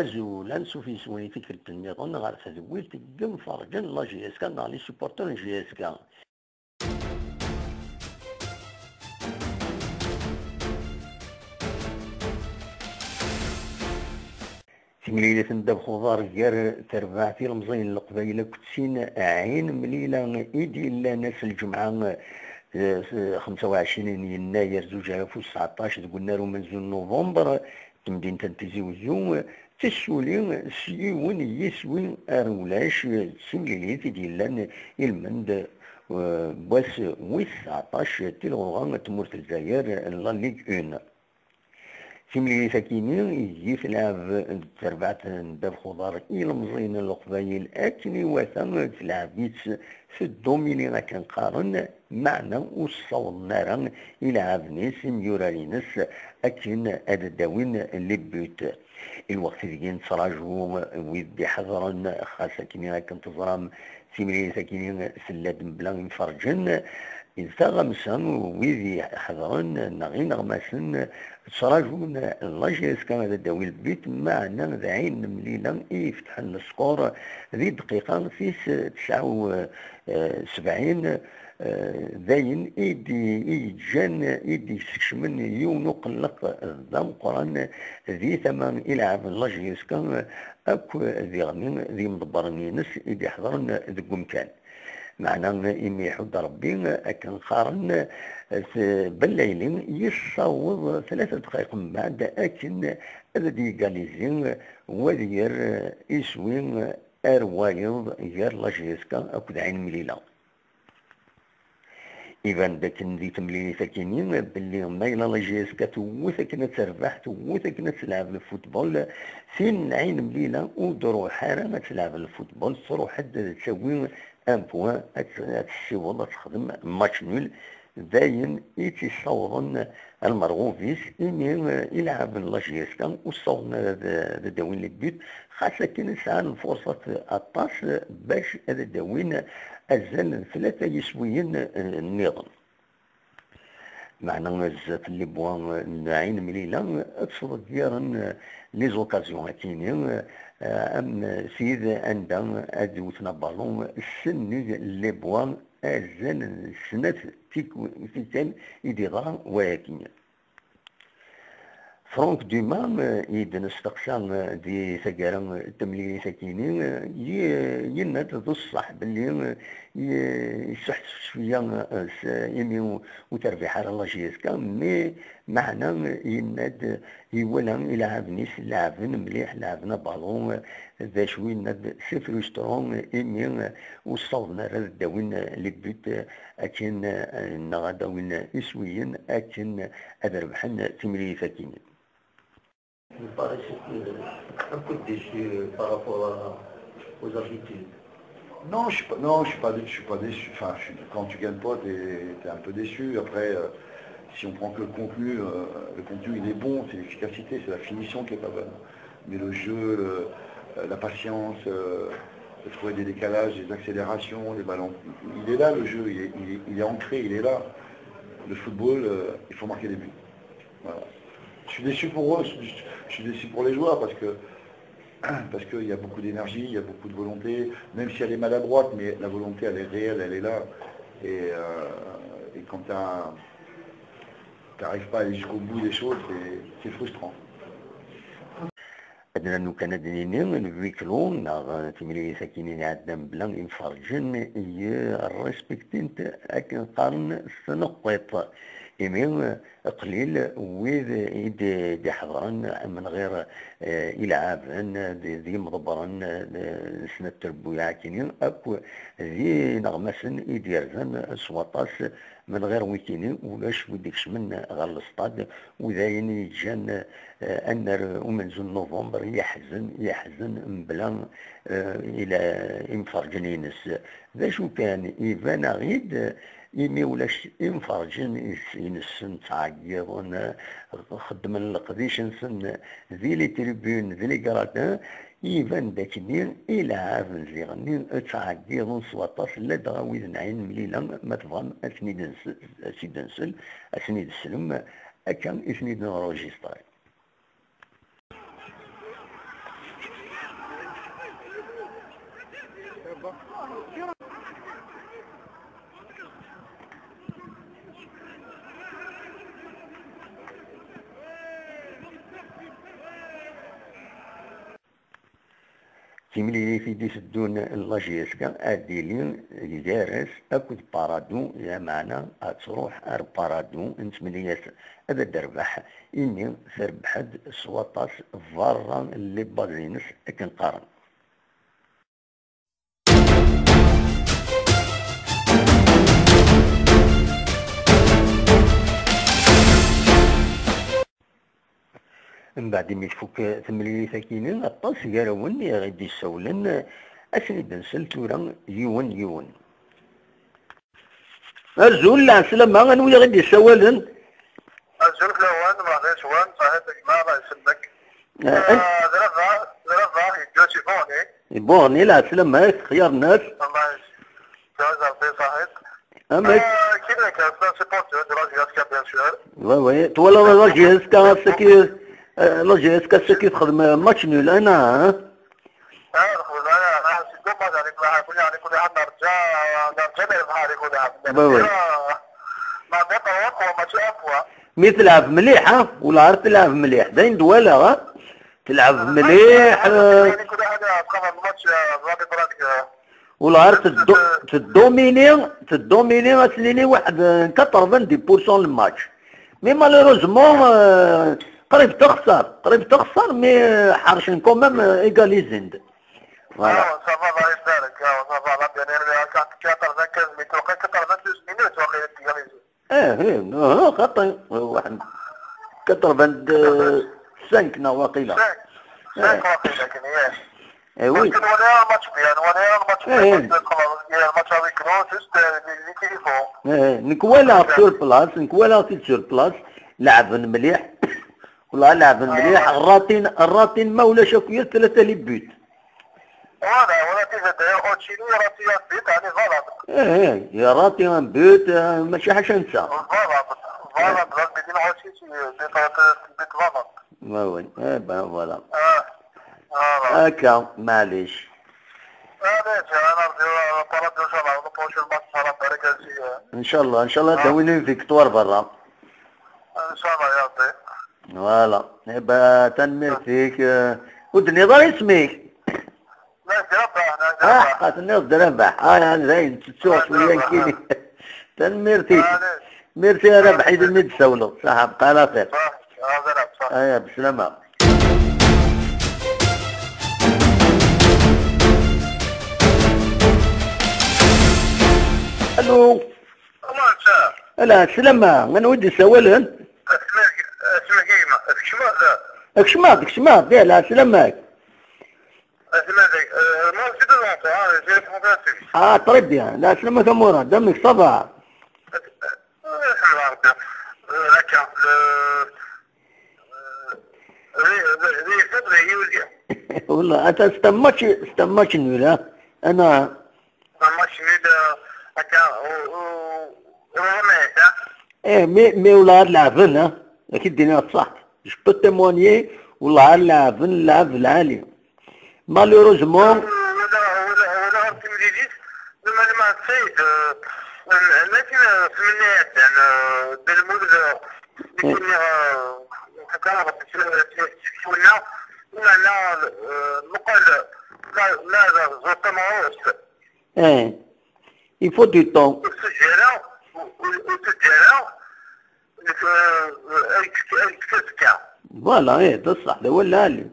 أزولا نسوفي سواني فكرة النظام غير تدويل تقم فرجا لا جي اس كا نغ لي سوبورتور جي اس كا. تمليلة ندب خضار غير تربع في المزين القبيلة كتسين عين مليلة إيدي إلا ناس الجمعة 25 يناير 2019 قلنا له منزل نوفمبر تمدين تنتزي وزو تسولي سيون يسوي أرولاش سمليليت ديالان المند بس 19 تلغوغان تمورت الجزائر لا ليغ 1. تملي ساكيني يجي في لعب تربعة نداب خضار إلى مزين القبايل أكني وثم تلعبيت في الدوميني كان قارن معنا وصول نارا إلى عبنيس ميورالينس أكن أدداوين اللي بيوت الوقت ديين تراجو ويدي حضرا خاصة كني كنت تزرام تملي ساكيني سلاد بلا مفرجن إذا غمسن ويذي حضرن نغي نغمسن تراجون لاجيس كان هذا داوي البيت معنا ذعين مليلا يفتح السكور ذي دقيقة في 79 ذاين إيدي جان إيدي سكشمن يونو قلق الضم قران ذي ثمان إلى عام لاجيس كان أكو ذي غنين ذي مدبرني نس إيدي حضرن ذي مكان معنا إمي حد ربي أكن قارن بالليل يصوض 3 دقائق من بعد أكن ذي قاليزين ودير إسوين أروايض غير لاجيسكا أكد عين مليلة. إذن داك ندي تمليلي ساكنين باللي مايلا لاجيسكا توثكنا تربح توثكنا تلعب الفوتبول فين عين مليلة ودرو حارة تلعب الفوتبول تروح حد تسوي ان بوان تسيوض تخدم ماتش نول داين يتصورن المرغوفيس إني يلعب لاجيسكا وصورنا داوين البيوت خاصة كي نسعى الفرصة الطاس باش هذا داوين أزال 3 يسويين النظام. معنا بزاف اللي بوا نعين مليلة اتصل ديارن لي زوكازيون كاينين ام سيد عندها ادوتنا بالون السن اللي بوا ازال السنة تيكال يديرها ولكن فرانك دومان يدنا استقسام دي سجارة التمليل ساكينين ينات ذو الصح باللي يصح شوية يمي وتربيح على الله جيسكا مي معنا يناد يولا إلى عبنيس لعبن مليح لعبنا بالون ذا شوي ناد سفر سترون يمي وصلنا رد داوين لبيت أكن نغداوين إسويين أكن أدربحن تمليل ساكينين. Il paraissait un peu déçu par rapport aux Argentines. Non, je suis pas déçu. Enfin, quand tu gagnes pas, t'es un peu déçu. Après, si on prend que le contenu il est bon, c'est l'efficacité, c'est la finition qui est pas bonne. Mais le jeu, la patience, de trouver des décalages, des accélérations, les ballons, il est là le jeu, il est ancré, il est là. Le football, il faut marquer des buts. Voilà. Je suis déçu pour eux, je suis déçu pour les joueurs parce qu'il y a beaucoup d'énergie, il y a beaucoup de volonté, même si elle est maladroite, mais la volonté elle est réelle, elle est là. Et quand tu n'arrives pas à aller jusqu'au bout des choses, c'est frustrant. أدنى أنه كان دنينين الفيكلون تمري ساكنين عندنا بلان انفرجن الريسبكتين أكن قارن سنقيط إمين قليل ويد يدي حضرن من غير إلعاب ذي مضبرن سنة التربوية كينين أكو ذي نغمسن يديرزن سواطاس من غير ويكيني ولاش وديكش من غير الاستاد وذاين يجان أنر ومنزل نوفمبر يحزن بلا إلى انفرجنينس ذا شو كان إيفان غيد إيمي ولاش انفرجن ينسن تعيضون خدم القديش نسن ذي لي تريبون ذي لي كراتان إيفان داكنين إلى عافن زيغنين تعيضون سواطاس لا دغاويد نعين مليلا ما تفهم أسنيد سيدنسل أسنيد السلم أكان أسنيد نروجيستاي. تيملي في دي سدون لاجيسكا اديلين يدارس اكود بارادو يا معنا تروح ار بارادو نتمنياس هذا دربح اني تربحد سواطاس فارا اللي بازينس كنقارن. من بعد ما يفك ثملي ساكنين الطاس قالوا غادي يسولن اسني بنسل تورا يون يون الزول لا سلامة غنوي غادي يسولن الزول فلوان معليش وان صحيح ما الله يسلمك ذرا يجوزي بوني بوني لا سلامة خيار الناس الله يجوز عبدي صحيح اما كيف كان سيبورتور دو لاجيسكا بيان سور وي تولى لاجيسكا سكي لاجيسكا سكي تخدم ماتش نول انا انا سيكون ما ذلك لا كل يعني كل حد نرجع بحالي كل حد وي ما بقى وقوة ما شافوا مي تلعب مليح ها ولا عرفت تلعب مليح داين دوالا ها تلعب مليح كل حاجة تقام الماتش رابي برانك ولا عرفت تدوميني اسنيني واحد 90% الماتش مي مالوروزمون قريب تخسر مي حارشين كومام ايغاليزيند فوالا صافا الله يبارك صافا الله يعني كان 95 مينوت وقيت 92 مينوت وقيت ايغاليزي خاطر واحد 85 واقيلا 5 واقيلا لكن هي وي لكن ولا ماتش بيان ولا ماتش بيان الماتش هذيك كنو جوست ليكيفو نكوالا سور بلاص لعب مليح والله لعب مليح الراتين ما ولا شافوا 3 لي بيت ولا تيجي اوتشيني راتيات بيت يعني غلط يا راتين بيت ماشي حاجه ننسى غلط بدين اوتشيني بيت غلط ما وين فوالا هكا معليش ان شاء الله داويني فيكتوار برا ان شاء الله يا ربي فوالا يبقى تنمر فيك ودني ضل اسمك قاتلني ربح يعني زين تسوق شويه كيني تنمرتي ميرتي يا ربح حيد الميد سولو صح بقى على خير ايوه بسلامه. الو لا سلامة من ودي سوالن اكشماك لا سلامك طريب يا لا سلامك امورا دمك صبع والله انت استمتش نولا انا مي ولا لعبن ها اكيد دينا صح جو بو تيمونيي ولا لعبن لعب العالي مالوروزمون ولا تمديديس لما تسيد لكن تمنيات يعني بالمود يكون حكاها تشوفنا ولا نقول لا زوتموس il faut du temps. Voilà, ده الصح ده هو اللي قال لي.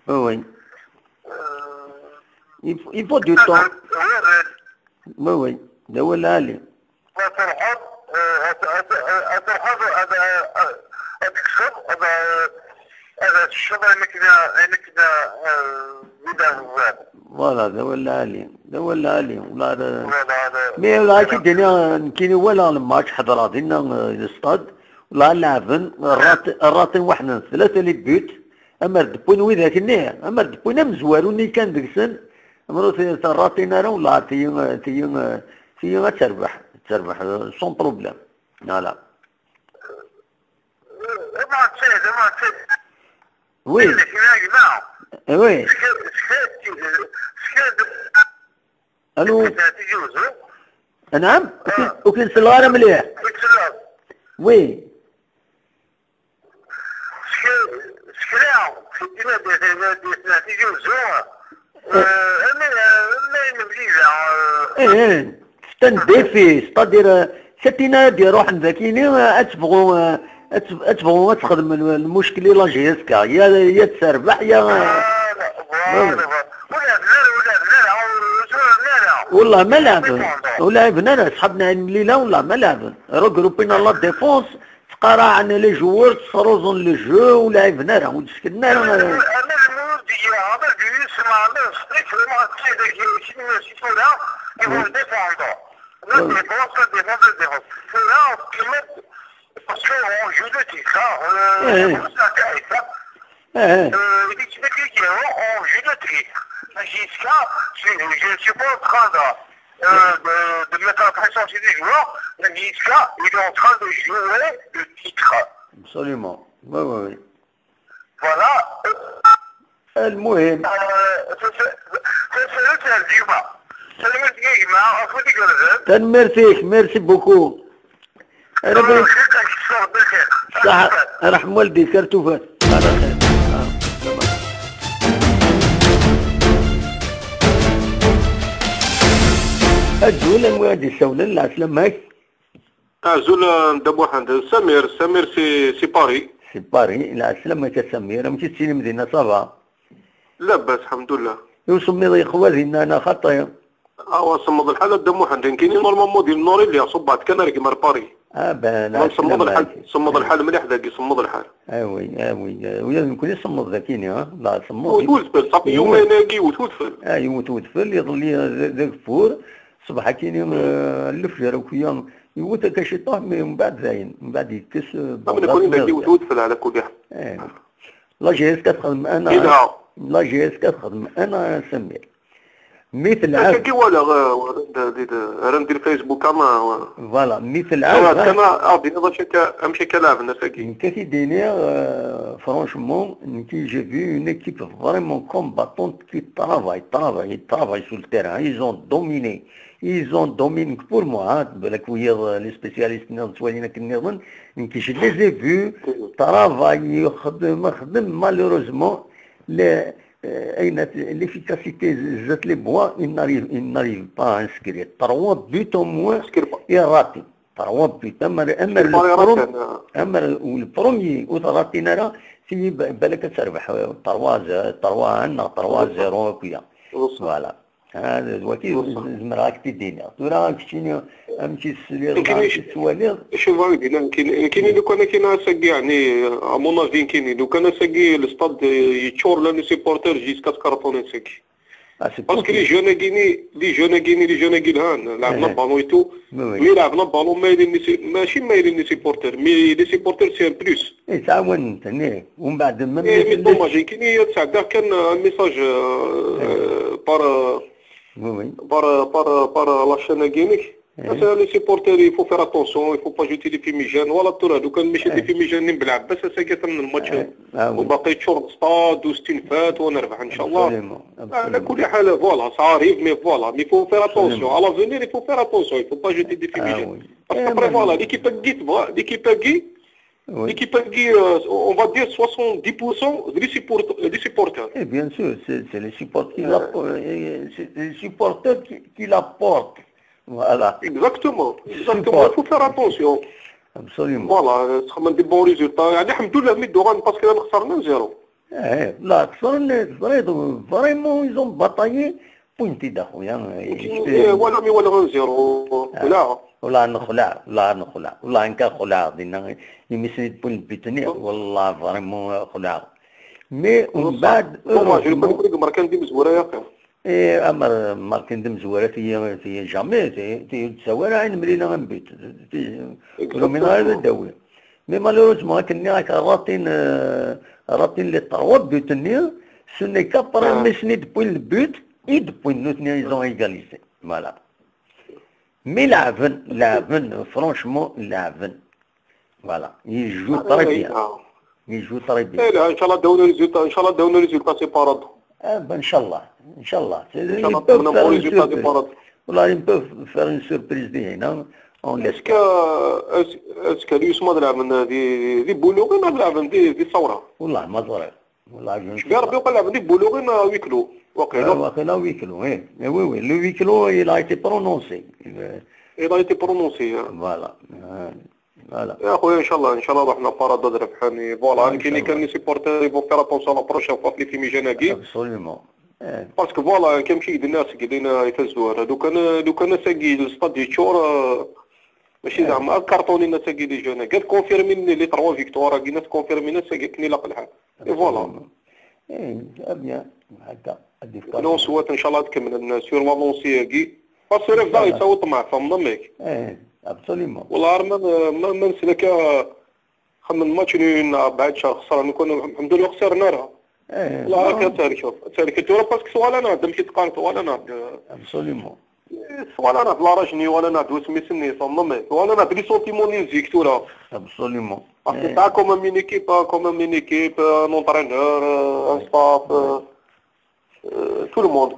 وي وي il faut du temps. وي ده هو اللي قال لي. هذا الشغل انك فوالا ده ولا علي ولا مي لا شي الدنيا كاين ولا الماتش حضراتنا الاستاد ولا لعبن الراتين واحد 3 لي بيوت اما دبون وذاك النيه اما دبون مزواروني كان ديك السن مرات الراتين انا ولا تي تربح سون بروبليم لا وي وي الو نعم وكل سلغانه مليح Oui. Ce que là, c'est un défi, c'est-à-dire ساتينا ديال روح ذاكيني تبغوا تخدم المشكل لا جيسكا يا تسربح يا والله ما لعبن ولعبنا انا صحابنا الليله والله ما لعبن روغروبينا لا ديفونس تقرا عن لي جوور تصروزون لي جو ولعبنا راه وشكلنا راه parce qu'on joue de titre, on joue de titre. Jusqu'à, je ne suis pas en train de mettre la pression sur les joueurs, mais jusqu'à, il est en train de jouer le titre. Absolument, oui, oui, oui. Voilà. المهم ميرسي بوكو صح رحم والدي كرتوفات على خير الزول الموادي السولة العسلام هاك زول ندبو حند سمير سي باري العسلام هاك سمير ماشي تسيني مدينة صافا لاباس الحمد لله يوصمي ضي خوازي انا خطايا صمد الحالة دمو حندين كاينين نورمالمون ديال النوري اللي صبعت كان راه كيما باري بان صمد الحال مليح ذاك يصمد الحال وي ويا يمكن يصمد ذاكيني لا صمد وتولفل صافي يومين ناقي وتولفل وتولفل يظل ذاك فور صباح كاين الفجر وكيا يوتا كشطاه من بعد زاين من بعد يكس من يكون ناقي وتولفل على كل حال لا جي اس كتخدم انا لا جي اس كتخدم انا سمير مثل عام كي ولا ندير فيسبوك اما فوالا مثل عام كما ادي امشي كلاعب الناس كي كي ديني فرانشمون كي جي في اون ايكيب فريمون كومباتونت كي travaille sur le terrain ils ont dominé pour moi بالك ويا لي سبيسياليست نتوالينا كنظن كي je les ai vus travailler خدم malheureusement l'efficacité de les bois, il n'arrive pas à inscrire 3 buts au moins et raté 3 buts le premier وثلاثين في بالك تربح 3-0 كيا فوالا هذا وكيل زمراك تدينا ترى كشيني امشي السوالير شوف كاين لو كان كاين ساكي يعني امون افين كاين لو كان ساكي الاستاد يتشور لنا سيبورتر جيسكا كارطون ساكي باسكو لي جون كاين هان لعبنا بالون ايتو مي لعبنا بالون ماشي مايلين لي سيبورتر مي لي سيبورتر سي ان بلوس تعاون ثاني ومن بعد مي دوماج كاين تاع كان ميساج par la chaîne Guinée. Les supporters, il faut faire attention, il ne faut pas jeter des fumigènes. Voilà, tout le monde, quand des fumigènes, بس ساكت من الماتش وباقي شهور 66 فات ونربح ان شاء الله. على كل حال فوالا صاريف مي فوالا مي فو فير اتونسيون على فينير il faut faire attention, il ne faut pas jeter des fumigènes. Parce qu'après voilà, l'équipe qui, on va dire 70% des supporters. Et bien sûr, c'est les supporters qui l'apportent. Voilà. Exactement. Il faut faire attention. Absolument. Voilà, ça m'a des bons résultats. Alhamdoulilah, Midouran, parce que là, nous avons 0. Là, vraiment, ils ont bataillé pour une petite Voilà, mais voilà 0. Voilà. والله والله إن كان خلاع دينا يمسد بول بيتني والله فريمون خلاع مي ومن بعد ماركان دي مزورة يا أخي أمر ماركان دي مزورة في جامي في تسوارة عين مرينا من بيت من هذا الدولة مي مالوروزمون كني راك راتين لي 3 بيتني سوني كابر مسني بول بيت بول نوتني إيزون إيغاليزي فوالا مي لعبن فرانشمون لعبن فوالا يجو طري بيان لا ان شاء الله داونا ريزولتا سيباراتو ان شاء الله والله ils peuvent faire une surprise دي هنا اسكو اليوم ما نلعب دي بولوغي ما نلعب دي ثوره والله ما ضرب والله شبيه ربي يقول لعب دي بولوغي ما ويكلو واقيلا ويكلو وي لو ويكلو il a été prononcé فوالا يا خويا ان شاء الله رحنا بارادو ربحاني فوالا كاين سيبورتير يبغوا فير اتونسيون لا بروشين فوا في فيميجاناكي ابسوليومون باسكو فوالا كيمشي الناس قاعدين يفزوا لو كان ساقي الستاد يتشور ماشي زعما كارطوني ساقي دي جونا قال كونفيرمي لي 3 فيكتوار كاين ناس كونفيرمي ساقي كني لاق الحال فوالا بيان هكا نو سوات ان شاء الله تكمل سور لا لونسياكي باسكو راه بدا يصوت مع فما ميك ابسوليومون والله ما نسلك خمن ماتش بعد شهر خسرنا نكون الحمد لله خسرنا راه والله راك تاريخ الدوره باسكو سوالا انا مشيت قارت ولا انا ابسوليومون ولا انا لا راجني ولا انا دوس ميسني صمم ولا انا بلي سونتيمون ديال فيكتورا ابسوليومون تاع كوم مين ايكيب نونترينور ان ستاف تو لو موند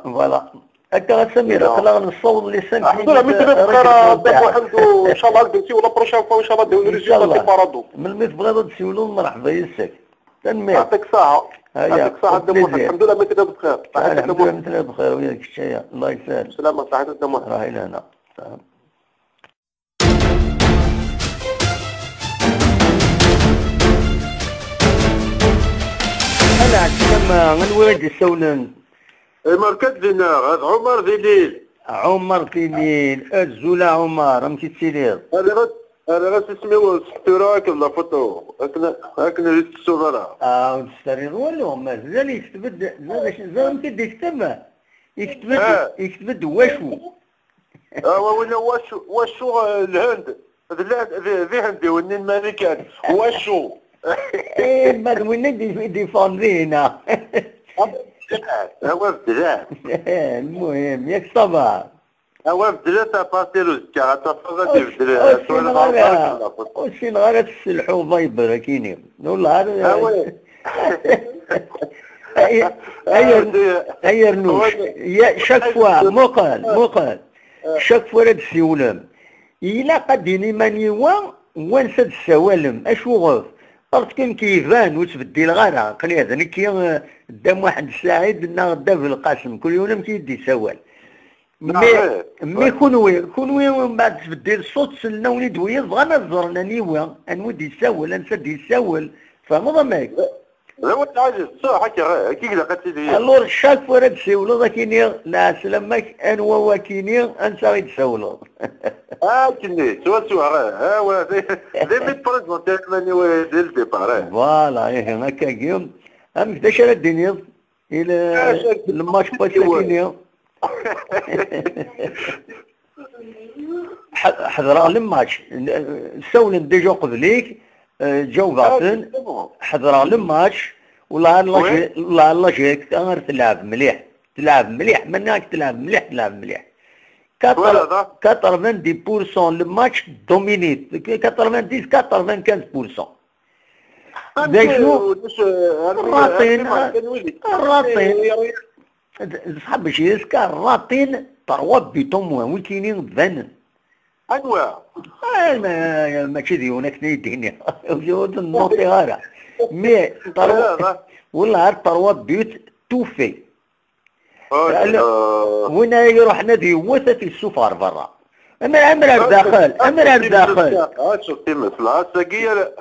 فوالا هكا سمير خلا نصوت لي 5 الحمد لله مثل الحمد ان شاء الله نمشي ولا بروشين فوا ان شاء الله نديرو ريزولتا في بارادو من الميت بغيتو تسولو مرحبا يسك تنمير يعطيك الصحة الحمد لله مثل بخير الحمد لله مثل بخير وياك الشاي الله يسهل سلامة صحة الدم راهي لهنا انا عندما غنوالد يسولن مركز دينار هذا عمر ذيليل الزولا عمر مشي تسيرير انا غاس اسميو ستوراك ولا فوتو هكنا ريت الصورة ستارير والو مازال يكتب زعما كيدي يكتب واشو ولا واشو الهند ذي هندي ونين مانيكان واشو ما وين ديفوندينا هو بدلات المهم ياك صباح هو بدلات ابارتير الزكاة تفضل بدلات وشي نهار تسلحو الله يبارك كيني والله هيا رنوش شاك فوا مقال شاك فوا راه تسولم إلا قديني ماني وانسى السوالم اشوغف كان كيفان وتبدل غيرها قال هذا كي قدام واحد الساعد غدا في القاسم كل يوم كيدي سوال مي كونوي من بعد تبدل الصوت سلنا وليد ويض بغا نزرنا نيوا انود يسول انسد يسول فهموا ماك لا والله صح هكا كي لقيتي الور شاك فوا تسولو ذاكيني لا سلامك انوا واكيني انت غير تسولو كني سوا ها دي ميت بريزون تاع ماني ديال الديبار فوالا هكا كيوم ام كداش راه الدنيا الى الماتش باسكيني حضر الماتش سولن ديجا قبليك جاو باطن حضر الماتش والله الله جاك غير تلعب مليح منك تلعب مليح 90% الماتش دومينيت 95% دايشو الراطين صحاب شي يسكا الراطين 3 بيتون وين كاينين ذن انواع ماشي ديونك نيديني وجود النوطي غارة مي والله 3 بيوت توفي وين يروح نادي وثا في السفر برا امر داخل شفتي مثل الساقية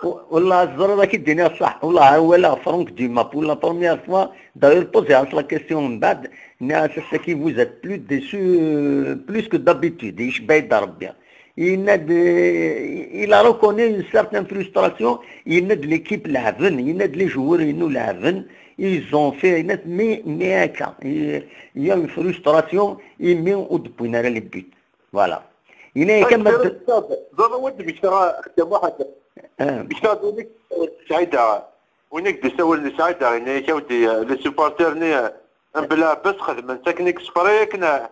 والله الزر ذاك الدنيا صح والله هو لا فرونك ديما بور لا بروميير فوا داير بوزي على لا كيسيون من بعد الناس كي فوز ات بلو ديسو بلوس كو دابيتود ايش بايد ربي il a reconnu une certaine frustration يند l'équipe لعبن يند les joueurs ينو لعبن ils ont fait mais هكا il y a une frustration يمين ودبونا لي بيت فوالا هنا كما ضرب ودي باش خدام واحد باش نعطيك سعيدة وينك تسول سعيدة يعني كودي لي سوبورتير ني بلا بس خدم تكنيك سبري كنا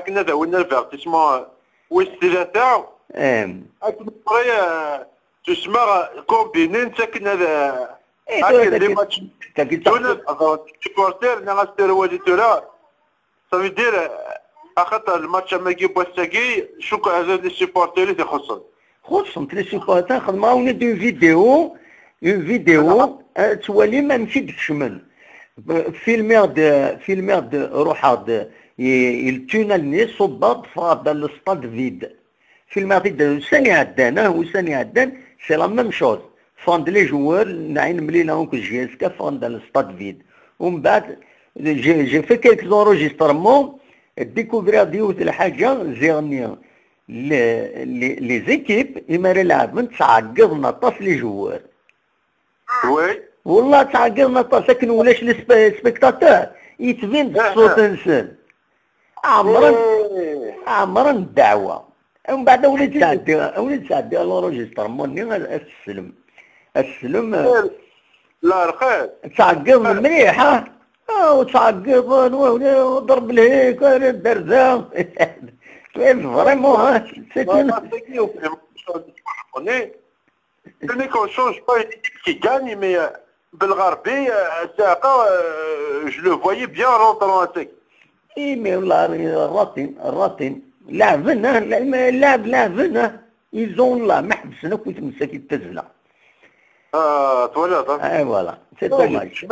ذاولنا الفيرتيسمون والستيل تاعو اكن سبري تسمى كومبينين ساكن هذا هكا دي ماتش تونس سوبورتير ناس تيرو ولي تورا صافي دير اخاطر الماتش ماكي بوستاكي شوك هذا لي سيبورتير اللي خصهم لي سيبورتير خدموا دو فيديو توالي ما مشيت كشمن فيلمير روحاد التونال ني صباب فاد الستاد فيد فيلمير دي ثاني عدان سي لا ميم شوز فاند لي جوار نعين ملينا هونك جيسكا فاند الستاد فيد ومن بعد جي في كيلك زونجسترمون ديكوفرير ديوت الحاجه زيرني لي زيكيب يماري لعبن تعقضنا طاس لي جوار وي والله تعقضنا طاس لكن ولاش لي سبيكتاتور يتبين الصوت انسان عمرا الدعوه ومن بعد وليت تعدي لونجسترمون السلم لا الخير تعقض مليح وتعقض وضرب الهيك درزا فريمون Ce n'est qu'on change pas une équipe qui gagne, mais Belgarbi, Saka, je le voyais bien rentrant à sec. اي مي والله الراتين لعبنا يزون الله ما حبسنا كنت مساكي التزلة. Voilà. اي فوالا سي دوماج.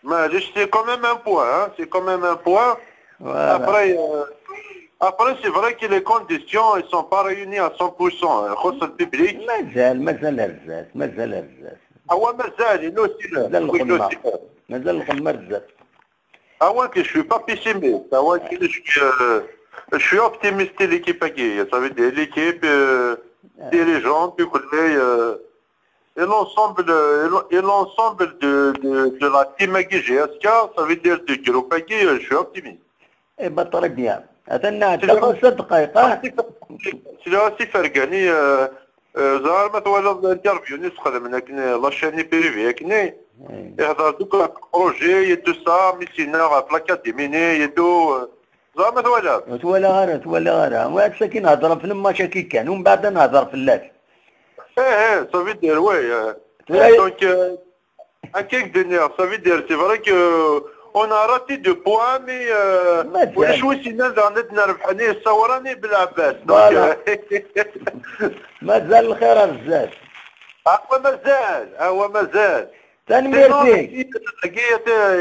Mais c'est quand même un point, hein. C'est quand même un point. Après, c'est vrai que les conditions ne sont pas réunies à 100%. خص الببليك. مازال رزاز. مازال الخمر رزاز. Que je suis pas pessimiste. Je suis optimiste de l'équipe qui. Ça veut dire l'équipe, dirigeante, et l'ensemble de la team GSK, ça veut dire du groupe qui, je suis optimiste. اي بطل بيان. هذا 5 دقائق. سي فرقاني زهر ما تولى الانترفيو نسخة من لاشاني بريفي كني يهضر دوك بروجي يدو سا ميسينا بلاكاديميني يدو زهر ما تولى غير وهاد ساكن هضر في الماتش كي كان ومن بعد نهضر في اللات. صافي دير وي دونك هكاك دنيا صافي دير سي فري كو on a raté 2 points mais ولا شوي سينا ندنا ربحني الصوراني بالعباس مازال الخير بزاف. مازال تنميرتي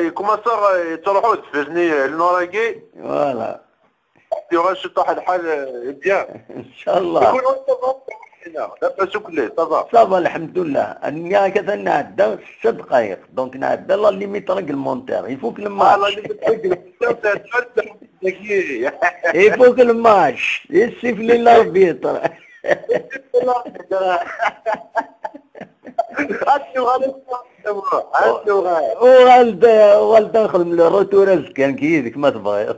كما صار يتروحوا تفزني النوراكي فوالا يغش طاح الحال بيان ان شاء الله لاباس كلي صافا الحمد لله. اني كذا نعدى 6 دقائق دونك نعدى لا ليميت راك المونتير يفوك الماتش يفوك الماتش يسفلي الاربيتر وغال داخل من الروتور كان كيدك ما تبغي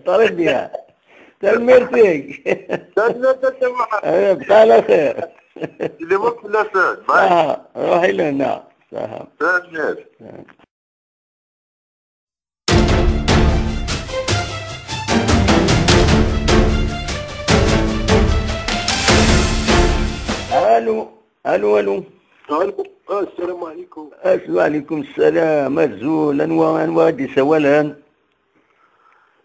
طريق بيان. تنميرتك بقى على خير. روحي لهنا. الو السلام عليكم. وعليكم السلام. الزول انواع دي سوالان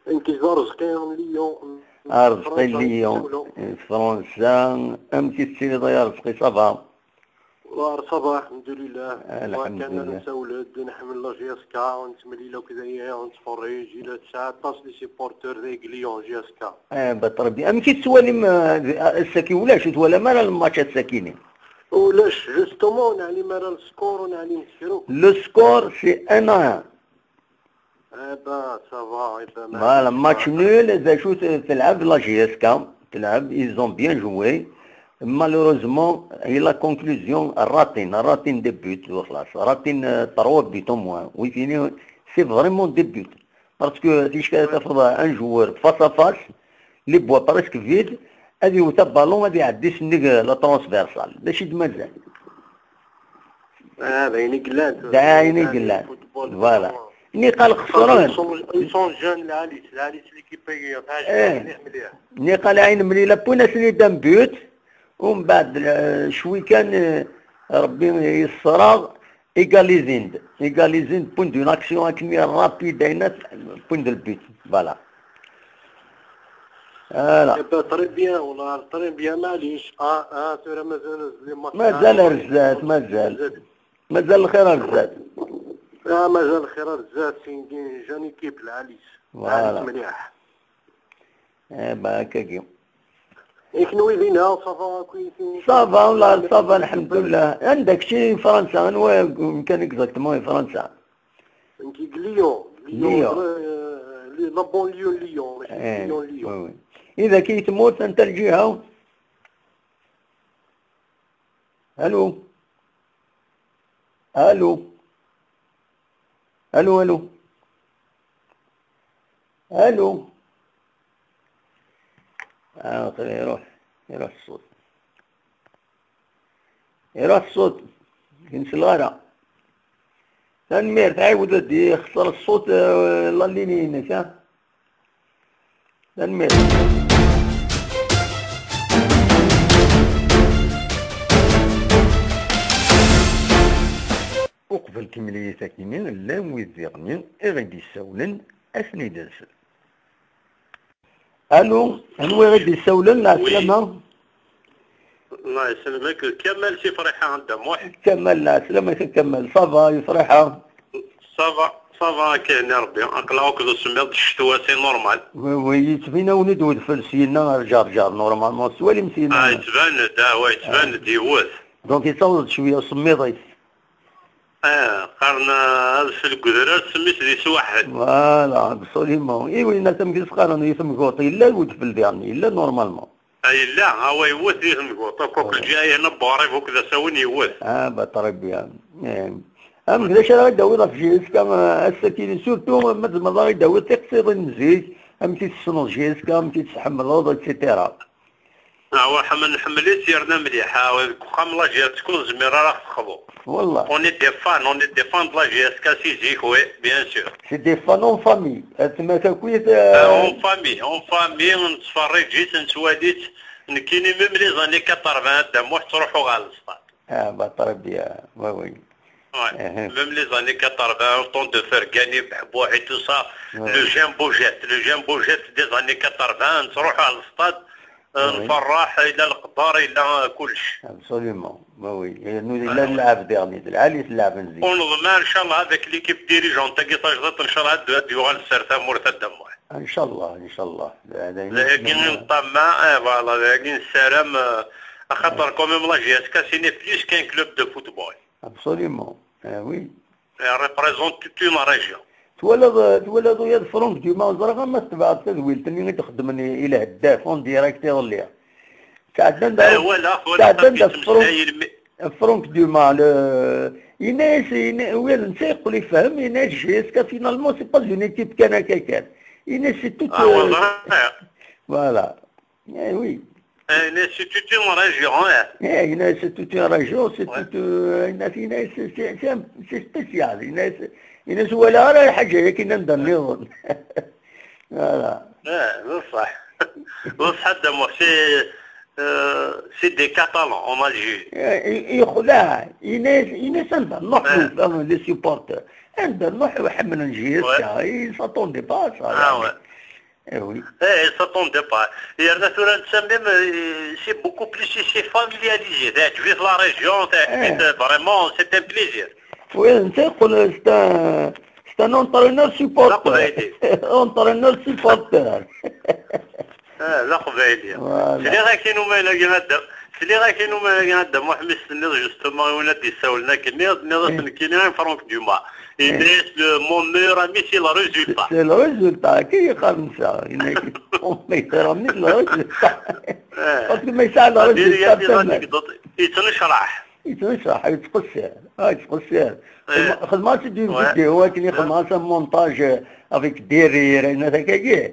انتظار رزقي ليون رزقي ليون فرنسا امتي تسيني ضيا رزقي صافا صباح الحمد لله. الحمد لله. كان نسولد نحمل لا جيسكا ونتمليلو كذا ونتفرج الى 19 لي سيبورتور ديال ليون جيسكا. بطربي امتي تسوالي الساكين ولاش تولى مالا الماتشات الساكينين ولاش جوستومون نعلي مالا السكور ونعلي نسيرو لو سكور سي 1-1. صافا فوالا ماتش نول. اذا شو تلعب لا جيسكا تلعب ايزون بيان جوي مالوروزمون هي لا كونكلوزيون راتين دي بوت وخلاص راتين 3 بوت او موان ويفيني سي فريمون دي بوت باسكو تيش تفرض ان جوار فاس ا فاس لي بوا بريسك فيد هذه وتا بالون هذه يعدي سنيك لا ترانسفيرسال ماشي دمازال عيني قلان فوالا ني قال خسران يسون جون العاليس ليكيبي ني قال عين مليله بونا سني دام بوت ومن بعد شوي كان ربي يسرى égalising point d'une action rapide point de but voilà. فوالا طري بيان والله طري بيان معليش ترى مازال رزات مازال الخير رزات مازال الخير رزات فين جاني كيب العليس مليح هكاكي شنو يدينا صافا كويسين صافا والله صافا الحمد لله. عندك شي فرنسا نوا يمكن اكزاكتومون فرنسا انتي لابون ليون اذا كي تموت انت الجهه. الو الو الو الو الو يروح الصوت كنت الغارة تنمير تعاود يخسر الصوت الله اللي ينسى تنمير. وقبل كملية ساكنين لا ويزيغنين غادي يساولن أثني دنسل. الو انو غادي يساولن لا سلامة. الله يسلمك. كمال سي فرحة عند موح. كمال لا سلامة كمال صافا يفرحها. صافا كاين ربي اقلاوك ذو سميض الشتوى سي نورمال. وي تبينا وندود فلسينا رجع نورمالمون سوالي مسينا. يتبان يوث. دونك يصوت شوية سميضيس. قارنا هذا في القدرات سميت دي سواحد. فوالا ابسوليمون. ايوا الناس تمكن سقارن يثم قوطي الا الودفل ديالني الا نورمالمون. لا هو يوث يثم قوطي كوك الجاي هنا باري فوق ذا ساون يوث. بطريقة أما كذا شرا يداوي في جيسكا السكين سورتو ما ضاغي يداوي تقصير المزيج أم تيتصنو جيسكا أم تيتحمل إتسيتيرا. هو نحمل سيرنا مليح كوخام لا جي تكون زميرة راه تخضو. والله. اون دي فان دو لا جي اس كا سي جي خوي بيان سور. سي دي فان اون فامي تما كويس. اون فامي نتفرج جيت نتواليت كاينين ميم لي زاني 80 دام واحد تروحوا غا للسطاد. بطريقة وي. Même les années 80, au temps de faire gagner Bouah et tout ça, le Jumbo Jet des années 80, نروح على الستاد نفرح إلى القدار إلى كلش. Absolument, oui. إلا نلعب ديرني العالي تلعب نزيد. ونضمن إن شاء الله هذاك ليكيب ديريجون تاعي تجدت إن شاء الله يوغال السرثة مرتدة موح. إن شاء الله. لكن نطمع فوالا لكن السلام خاطر كوميم لا جي اس كا سي ني بليس كان كلوب دو فوتبول. Absolument, oui. Elle représente toute une région. تولدوا يا فرونك ديما زرقاء ما تبع تدويل تاني تخدمني الى هداف اون ديريكتور ليا ساعدنا فرونك ديما يناس وين نسيق يفهم يناس جيسكا فينالمون سي با اون ايكيب كان كان يناس سي توت فوالا وي C'est toute une région. C'est toute une région, c'est spécial. الناس ولا راه حاجه كنا نديرو. فوالا. بصح هذا سي دي كاتالون اون الجيري. يخدع الناس نروحو لي سيبورتور نروحو حمل نجيسكا يساطون دي باس. Oui, ils s'attendaient pas. Et c'est beaucoup plus familialisé. Tu vis la région, vraiment, c'est un plaisir. Oui, c'est un entraîneur supporter. Entraîneur supporter. لا قبايلية. سلي غا كاينو ما لاقي هذا. سلي غا كاينو ما لاقي هذا محمد سنيد جوستومون ولا يساولنا كاين فرونك دوما. Il laisse mon meilleur ami, c'est le résultat. C'est le résultat. Qui est comme ça? Mon meilleur ami, le résultat. Parce que ما يساعد على الريزلtat. يتنشرح. يتقصر. خدمات ديال فيديو كاين خدمات مونتاج افيك ديرير هذاك كاع.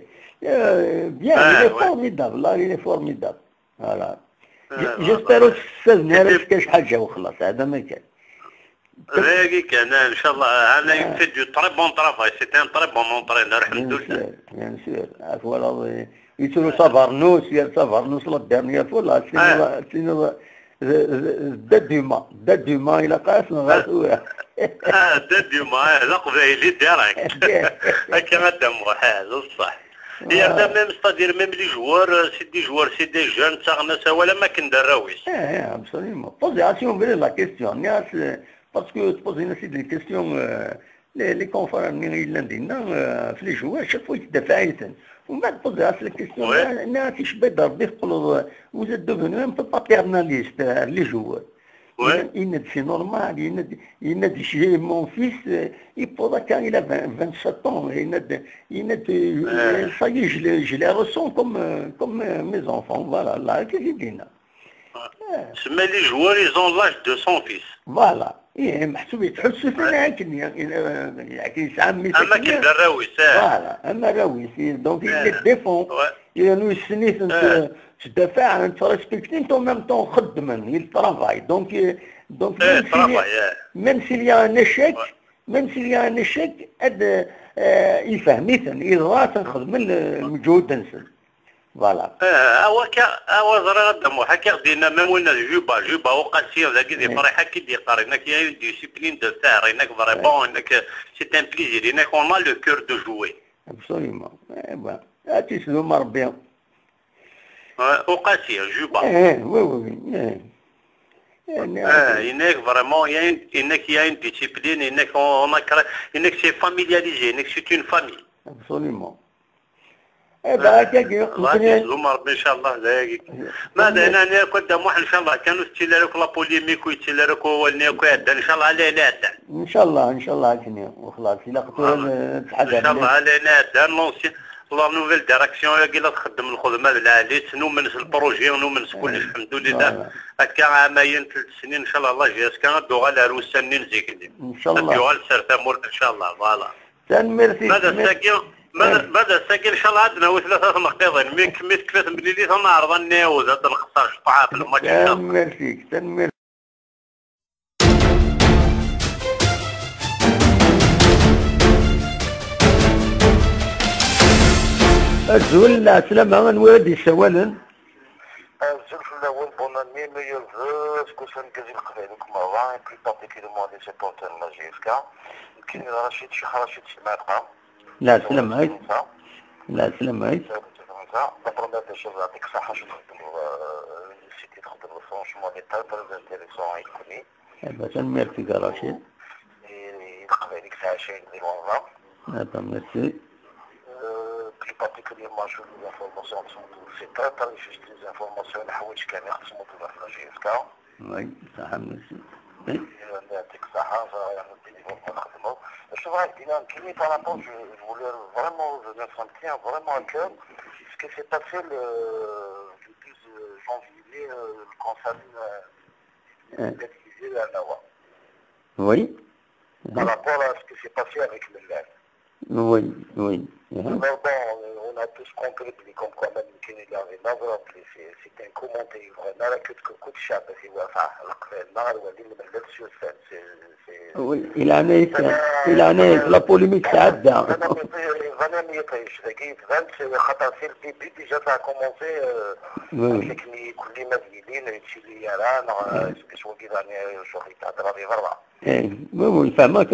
بيان il est formidable. Là il est formidable. Voilà. J'espère que ça نعرف كاش حاجة وخلاص هذا ما كان. ذاك انا ان شاء الله انا يفيد دو تري بون طرافاي سي ان تري بون اونترينور الحمد لله. بيان سور فوالا يتولو سافارنوس لا ديرنيير فوا سينو داد دوما الى قاس نغاسوها. داد دوما هذا قبايلي ديريكت. هكا غادا محال بصح. هي هذا ميم ستادير ميم لي جوار سي دي جون تاع ناس ولا ما كندراويش. ابسوليومون. بوزياسيون بلي لا كيستيون ناس باسكو تبوزينا سي دي كيستيون لي كونفران اللي عندنا في لي جوار شاك فوا يتدافع عيسن ومن بعد تبوزي لي كيستيون الناس يشبه ضربي يقولوا vous êtes devenu un peu paternaliste les joueurs. C'est normal, j'ai mon fils, quand il a 27 ans, ça y est, je les ressens comme mes enfants, voilà, là, qu'est-ce qu'il dit là. Mais les joueurs, ils ont l'âge de son fils. Voilà. محسوب يتحسوا فينا يعني يسعمي اما كندراوي فوالا اما راوي دونك il défend يعني السنيت انت تدافع انت ريسبكتي انت ميم طون خدم il travaille donc même s'il y a un échec يفهم يضغط نخدم المجهود نسل فوالا. هو زرا غدمو حكا خدينا ميم وين جوبا وقاسيه ذاك دي فريحه كي دي قارينا كاين ديسيبلين دو تاع ريناك فريمون انك سي ان بليزير انك اون لو كور دو جوي. ابسوليومون. هاتي سلوم ربي. وقاسيه جوبا. وي. انك فريمون انك يا ان ديسيبلين انك انك سي فاميلياليزي انك سي اون فامي. ابسوليومون. غادي يسلم ربي ان شاء الله دايك ماذا انا كنت موح ان شاء الله كانوا ستيلارك لا بوليميك ويتيلارك ولنيك ان شاء الله على نادا ان شاء الله كني وخلاص الا قطور ان شاء الله على نادا لونسي لا نوفيل ديريكسيون كي تخدم الخدمه بالعاليت نومنس البروجي ونومنس كلش الحمد لله هكا عامين 3 سنين ان شاء الله جاز كان دوغا على روساني نزيك ان شاء الله دوغا لسرتامور ان شاء الله فوالا. ميرسي. ماذا ساكن ان شاء الله عندنا وثلاثه نقيضين ميت كفات مليلي تنعرض الناوز هذا نقصر شطعه في الماتش ان شاء الله. ميرسي. الزول السلامة نوادي سوالا. الزول في الأول بوناني ميور فو سكوسان كازي القبائل كمارا بلي بارتيكوليرمون لي سيبورتر لا جي اف كا كاين رشيد سماقة. لا سلام عليك. لا سلام عليك. دابا دي شوز يعطيك الصحة شو تخدم سيتي تخدم فرونشمون دي تاع تري انتيريسون يكوني. باش ميرسي رشيد. القبائل ساعة شي ديال الوظام. ميرسي. plus particulièrement sur les informations qui sont c'est très juste les informations الحوايج كان يخصموا في la GFK. Oui, صح ميرسي. يعطيك الصحة يعني نخدموا. شوف هاي الدينام كيني par rapport je voulais vraiment venir sentir vraiment à cœur ce qui s'est passé le 12 janvier concernant l'utilisé à Nawa. Oui. Par rapport à ce qui s'est passé avec le LAN. Oui. Mais bon, on a tous compris comme quoi même qu'il y avait c'est un commentaire vraiment que كل شعب في وفاء النار واللي من الدرس إلى أن لا بوليميك تعدى. أنا ميطيش لقيت فانت خطر في البيبي ديجا تاع كومونسي تكني كل ما ديالين تشيلي يران شو كيداني شو تهضر في فرضا. Oui, فهمك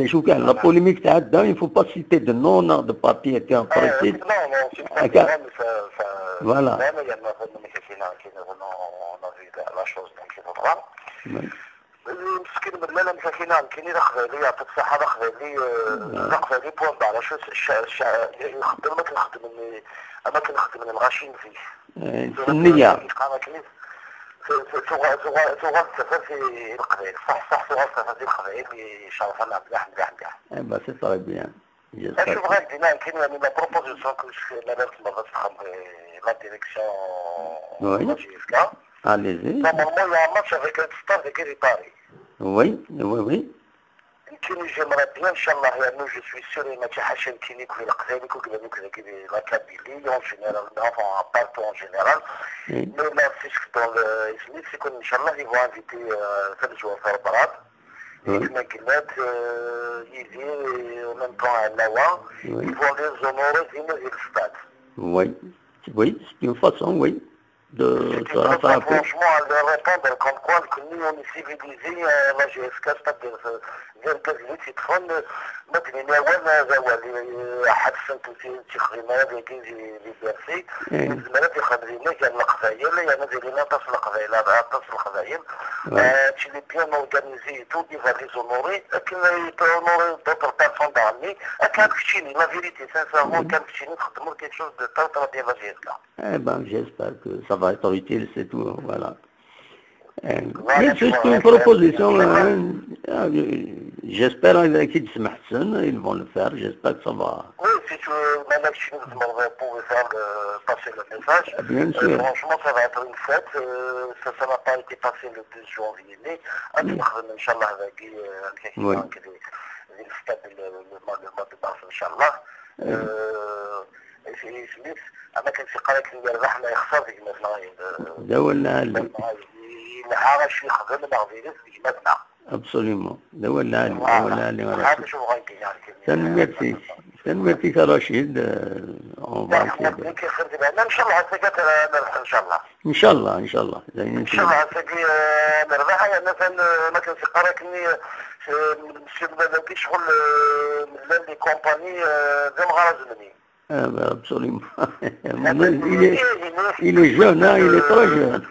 شو كان لا بوليميك تعدى il faut pas citer de nom de parti qui en principe. Non, c'est pas voilà. Même il y a on a vu la chose donc il faudra. مسكين بالله مساكين كاين داخل يعطيك الصحة داخل لي بوان على شو يخدم ما كنخدم اما كنخدم الغاشين فيه. النية. صغار السفر في القبائل صح صغار السفر في القبائل يشرفنا مليح. بس سي بيان. شوف غير دينا كاين يعني لا بروبوزيسيون كلش مادام تبغى تفهم لا ديريكسيون لا جي اف كا. Allez-y. Normalement, il y a un match avec un stade de Guéri-Paris. Oui. J'aimerais bien, Inch'Allah, je suis sûr, il y a un Hachem qui n'est que la Kabylie en général, enfin, partout en général. Mais là, dans le Ismaïl, c'est qu'Inch'Allah, ils vont inviter 7 joueurs à Barat. Et Maguilat, Yidi, et en même temps à Nawa, ils vont les honorer, venir au stade. Oui, c'est une façon, oui. franchement, à leur répondre comme quoi que nous, on est civilisés, la GSK, c'est-à-dire, تيتخون ما تبينا وانا زوالي حدثن تخرينا لكن لي بيرسي الزمالات يخرجينا كان القبائل يعني ديالنا تصل القبائل تصل القبائل تشي لي بيان اورغانيزي تو دي فالي زونوري لكن يبونوري دوطر بيرسون دامي كان كشيني لا فيريتي سانسيرمون كان كشيني نخدموا كيك شوز دو طاطا ديال لا جي اس كا. Eh ben, j'espère que ça va être utile, c'est tout, voilà. Mais juste une proposition, j'espère qu'ils se mettent, ils vont le faire, j'espère que ça va. Oui, si tu Madame Chine, vous pouvez faire passer le message. Bien sûr. Franchement, ça va être une fête. Ça n'a pas été passé le 2 janvier. Mais, Inch'Allah, avec le mois de mars, Inch'Allah. سميت انا كنثق لك اللي ربح لا يخسر في جماعتنا دولنا نهار شي خدم مع فيروس في جماعتنا ابسوليومون دولنا هذا شو بغيتي يعني تنمرتي كرشيد ان شاء الله هسه نربح ان شاء الله ان شاء الله ان شاء الله ان شاء الله هسه نربح يعني مثلا ما كنثق لك اني ما كاينش شغل من لي كومباني زي ما غرزني. Absolument. Il est jeune, hein, il est très jeune.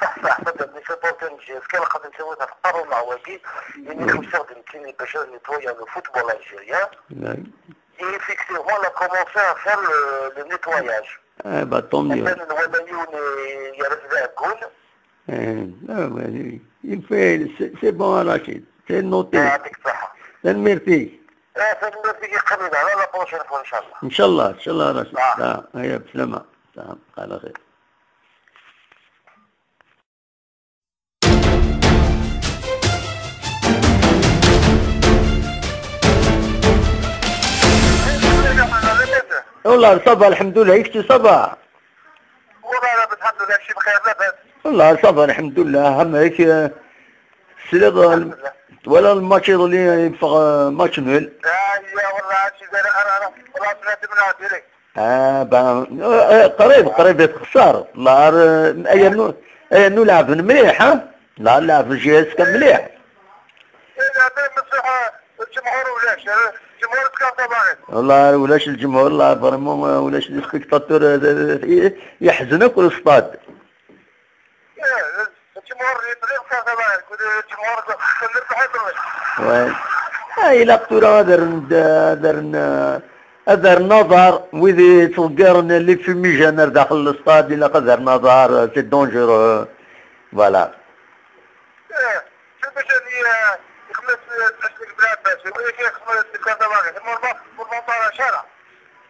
Et effectivement, on a commencé à faire le nettoyage. Ah bah tant mieux. Il fait, c'est bon à Rachid, c'est noté. C'est merci. ان شاء الله ان شاء الله راشد هيا بسلامة على خير. والله صبا الحمد لله يكتي صبا والله الحمد لله شي بخير لاباس والله صبا الحمد لله هم هيك سليض ولا الماتش اللي يفق ماتش نول. والله شي انا والله سمعت منها ديريك. قريب يتخسر. لا ايام لعب مليح ها؟ لا لعب الجهاز كان مليح. الجمهور ولاش الجمهور تكون طبعا. والله ولاش الجمهور لا فريمون ولاش السبيكتاتور يحزنك والاستاد. الجمهور يطلع طبعا الجمهور وي إلا قتورا دار نظر وذي تلقارنا اللي في ميجانر داخل الاستاد إلا قدر نظر سي دونجورو فوالا. شوف باش يخلص البلاد باش يخلص المنطقة شارع.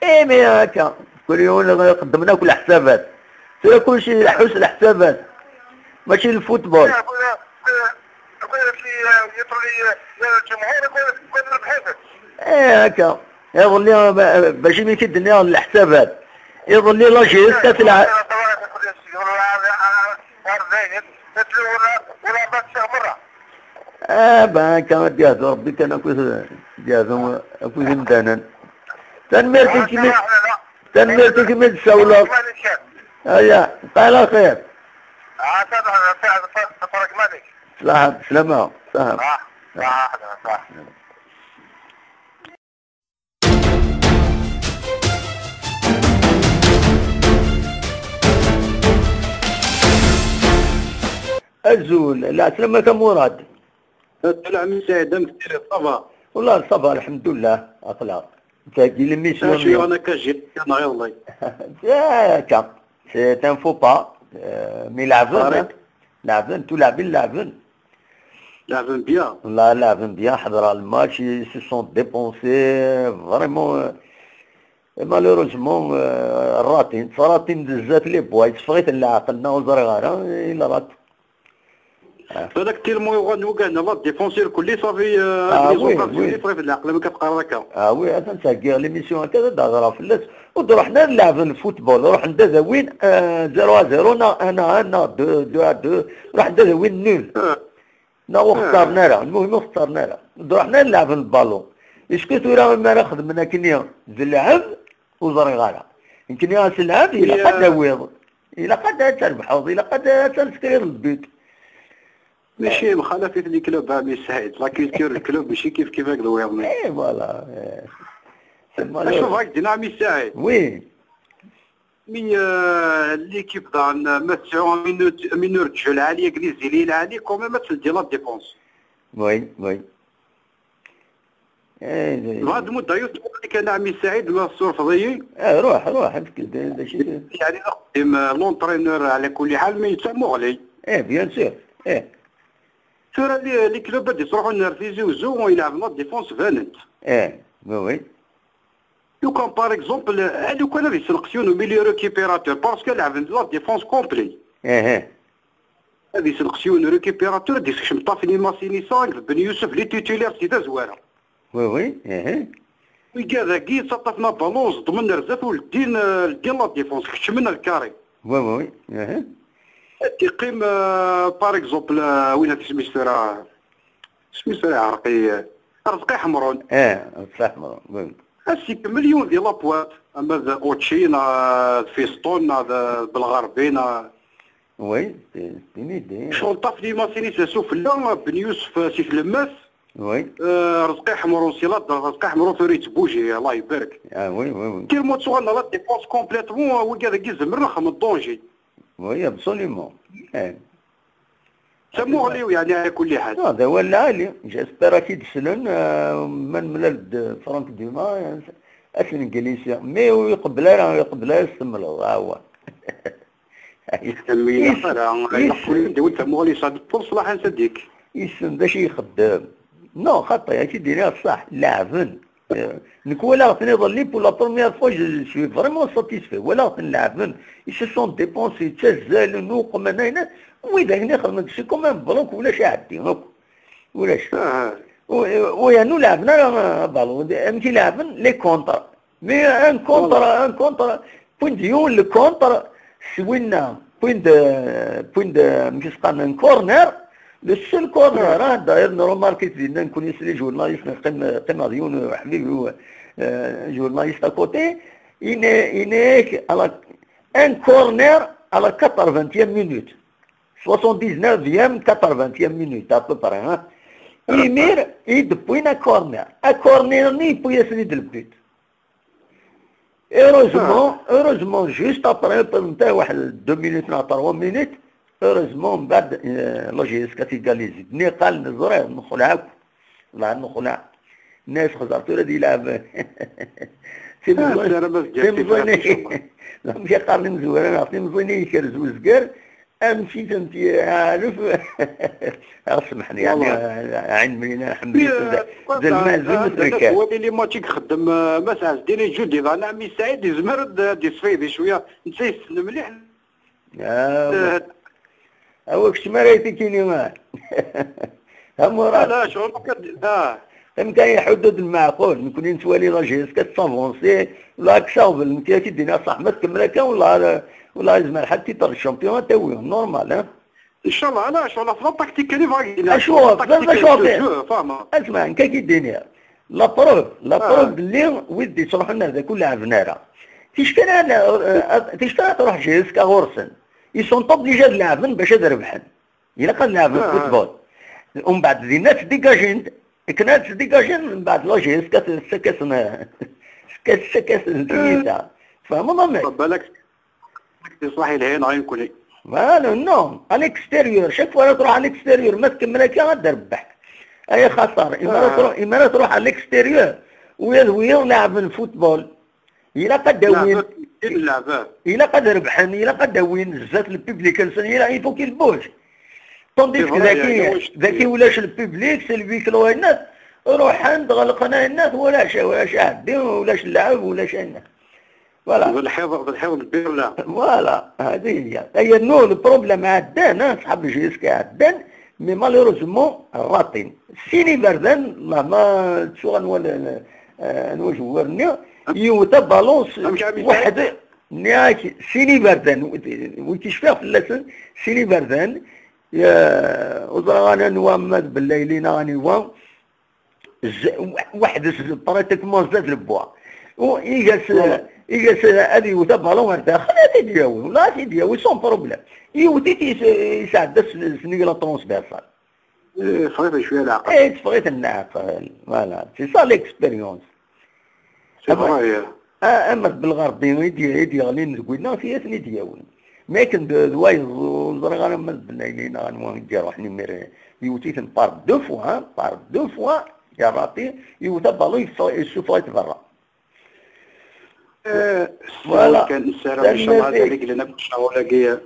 إيه مي هاكا كل يوم قدمنا كل حسابات سير كلشي حوس الحسابات ماشي الفوتبول. ايه هكا يظل لي باش يمكن الدنيا الحسابات يظل لي لا جيس تلعب بان كان ديالو ربي كان اكو ديالهم اكو زندانا تنمرتي كيما تساولا هيا قال خير سلامة سلام. الزول لا سلامة كمراد. العمي سعيد كثير صبا. والله صبا الحمد لله اخلاق. تاكي الميسيون. ماشي انا كجيت كان غير والله. كا سي ان فو با مي لعبن تو لعبن بيان. والله لعبن بيان حضر الماتش سي سون ديبونسي فريمون مالوروزمون راتين بزاف لي بوايت صفيت العقلنا وزرغاره الا رات هذاك تيرمو وكان لا ديفونسير كلي صافي صافي في العقل ما كتقرا هكا. وي هذا نساكي ليميسيون هكذا داغرا في اللس ورحنا نلعب الفوتبول روح ندازا وين 0-0 انا 2-2 راح ندازا وين نول وخسرنا راه المهم خسرنا راه رحنا نلعب البالون اسكو تورا ما ناخذ منها كنيا نلعب وزرغاره يمكن يا نلعب الى حد ويض الا قد تربحوا الا قد تنسكرير البيت. ماشي مخالفه لي كلوب عامي سعيد، لا كيلتور الكلوب ماشي كيف هكذا ويرني. اي فوالا. شوف هاك دينا عمي سعيد. وي. مي ليكيب دان ماتشو من رجعوا العاليه كليزي لي العالي كومي ما تسدي لا ديفونس. وي وي. هاد المده يوتيوب كان عمي سعيد ما الصور فضيي. روح يعني نقدم لونترينور على كل حال ما يسمو علي. بيان سور. ترى لي كلوب يروحوا نرفيزيو زو ويلعب لا ديفونس فانت. وي. لو كان باغ اكزومبل لو كان هذه سيلكسيون ميليو ريكيبيراتور باسكو لعب لا ديفونس كومبلي. هذه سيلكسيون ريكيبيراتور دي شمطافني ماسيني 5 بن يوسف لي تيتولير سيدا زواره. وي. وكذا كي سطفنا بالونز ضمن رزاف ولدين لا ديفونس كشمنا الكاري. وي. تيقيم باغ اكزومبل وين سميتو عرقي رزقي حمرون. صح حمرون. هاسيك مليون ديال لابوات اما ذا اوتشين فيستون بالغربين. وي شغل طافني ماسيني ساسوف لا بن يوسف سيف لماس. وي. رزقي حمرون سيلاد رزقي حمرون فريت بوجي الله يبارك. وي. كي الموت صغرنا لا ديفونس كومبليتمون وكذا كي زمرنا من الدونجي. وي ابسوليمون. سموه لي يعني على كل حال. هذا هو العالي جيسبر اكيد سلن من ملال فرانك ديما اسن جليسيا مي يقبل يستمر ها هو. يسمي يقول دول سموه لي صاد الصلاح نصديك. يسن باش يخدم. نو خطا اكيد ديريها صح لاعبن. نكولا تنظل لي بور لا بروميير فوا جو سوي فريمون ساتيسفي ولا نلعبن يسو سون ديبونسي تزال نوق من هنا وإذا هنا خدمت سي كومام بلوك ولاش عادي ولاش. ويانو لعبنا بالون امتي لعبن لي كونتر مي ان كونتر بوين ديون لو كونتر سوينا بوين مش قلنا كورنر لو سول كورنر داير نورمالكي زيدنا نكون يسري جورناليست قيم ديون حبيبي جورناليست اكوتي ينيك على ان كورنر على 80 minutes 79e 80e minute à peu près hein. يمير يدبوين كورنر ني بو يسند البيت. heureusement juste après نتا واحد 2 minutes ولا 3 minutes heureusement من بعد لاجيس كاتيغاليزي ني قال نزرع نخلعك والله نخلع الناس خزرتو هذه يلعب في مزويني لا مش قارن مزوين انا في مزويني يكرز وزقر امشي فهمتي عارف اسمحني يعني عين منين الحمد لله زل ما زل مثلك هو اللي ما تيخدم مساعد ديري جودي انا عمي سعيد يزمر دي صفيدي شويه نسيت مليح. هو كش مريتي كيني ما لا شغل كان يحدد المعقول نكون نتوالي لاجيس كتصافونسي ولا كصاوب المتيات دينا صح ما تكمل هكا ولا لازم حتى تطر الشامبيون تاوي نورمال ان شاء الله. لا شغل افضل تكتيك اللي باغي اشوف اسمع كي الدنيا لا بروف اللي ودي تروح لنا هذا كل عفناره تشتري تروح جيس كغورسن يسون طوبليجا لعبن باش تربحن الا كان لعبن فوتبول ومن بعد ذي الناس ديكاجين كنات ديكاجين من بعد لاجيس كاس الدنيا فهموا ما بالك صحيح الهين عين كلي فوالا نو عليكستيريور شاك فوا تروح عليكستيريور ما تكمل هكا غتربح اي خساره اما تروح عليكستيريور ويا لعب الفوتبول الا قد داوين الا قد ربحن الا قد داوين بزاف البوبليك الى يفوك البوج طونديك ذاكي ولاش البوبليك سلبي كلوينات روح عند غلقنا الناس ولاش عادي ولاش اللعب ولاش الناس فوالا بالحفظ البير لا فوالا هذه هي نو البروبليم عندنا صحاب الجيسكا عندنا مي مالوروزمون الراطين سيني بردان ما تشوغن ولا نوجورني يوتا بالونس واحد نياك سيني بردان وتشفى في اللسن سيني بردان يا وزرانا نوامد بالليلين راني نوام واحد براتيكمون زاد البوا ويجلس يجلس هذه يوتا بالون داخل هذه دياول ولا هذه دياول سون بروبليم يوتي يساعد سنيك لا ترونسفيرسال. صغير شويه العقل. صغير العقل فوالا سي سا ليكسبيريونس. سي فري. اما بالغربي يدي غالين قلنا في ثني دياول. ما كان دوايز وزرا غانا ما بنايلينا غنمو ندير روحني مير يوتيتن بار دو فوا يا راتي يوتا بالون يشوفوا برا. فوالا كان نسالو ان شاء الله هذيك اللي نمشي ولا كيا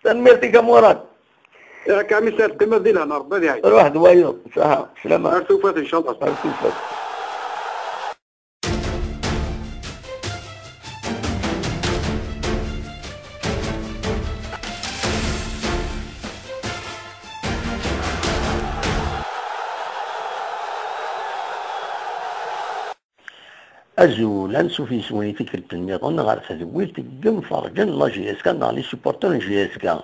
تنميرتي كمورات يا كامل سير قيمه ديالها انا ربي يعيط روح دوايو صح سلامة ارتوفات ان شاء الله ارتوفات. أزولا سوفي سويني فكرة النظام غير تزويل تقم فرجا لا جي اس كان لي سوبورتور جي اس كان